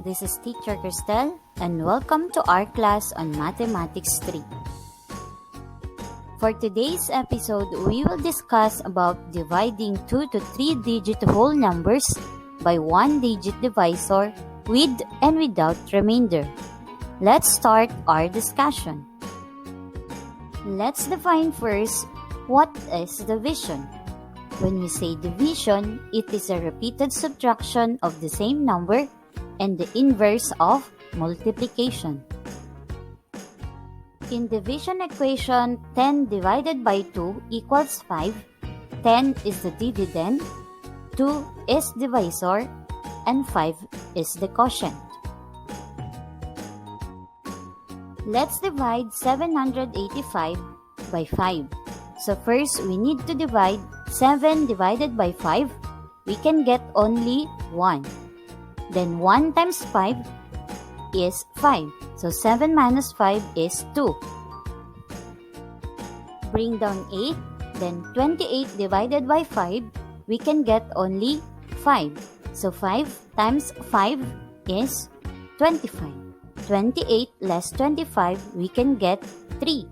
This is Teacher Cristel and welcome to our class on Mathematics 3. For today's episode, we will discuss about dividing 2 to 3-digit whole numbers by 1-digit divisor with and without remainder. Let's start our discussion. Let's define first what is division. When we say division, it is a repeated subtraction of the same number and the inverse of multiplication. In division equation, 10 divided by 2 equals 5. 10 is the dividend, 2 is divisor, and 5 is the quotient. Let's divide 785 by 5. So first, we need to divide 7 divided by 5. We can get only 1. Then 1 times 5 is 5. So 7 minus 5 is 2. Bring down 8. Then 28 divided by 5, we can get only 5. So 5 times 5 is 25. 28 less 25, we can get 3.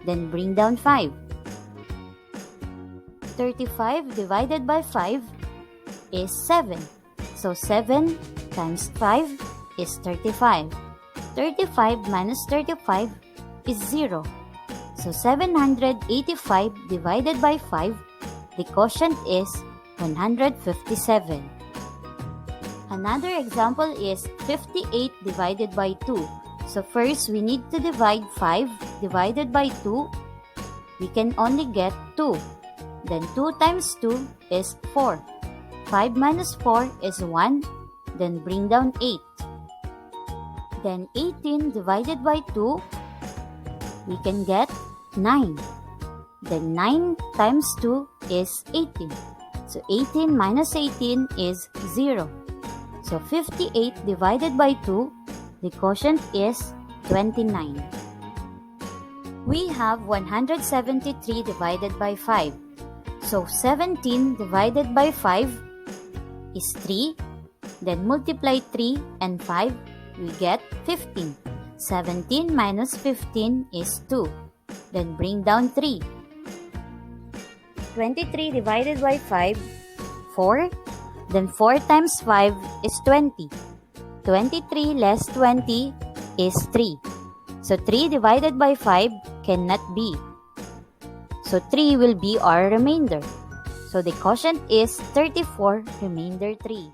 Then bring down 5. 35 divided by 5 is 7. So 7 times 5 is 35. 35 minus 35 is 0. So 785 divided by 5, the quotient is 157. Another example is 58 divided by 2. So first, we need to divide 5 divided by 2. We can only get 2. Then 2 times 2 is 4. 5 minus 4 is 1. Then bring down 8. Then 18 divided by 2, we can get 9. Then 9 times 2 is 18. So 18 minus 18 is 0. So 58 divided by 2, the quotient is 29. We have 173 divided by 5. So 17 divided by 5 is 3. Then multiply 3 and 5, we get 15. 17 minus 15 is 2. Then bring down 3. 23 divided by 5, 4. Then 4 times 5 is 20. 23 less 20 is 3. So 3 divided by 5 cannot be. So 3 will be our remainder. So the quotient is 34, remainder 3.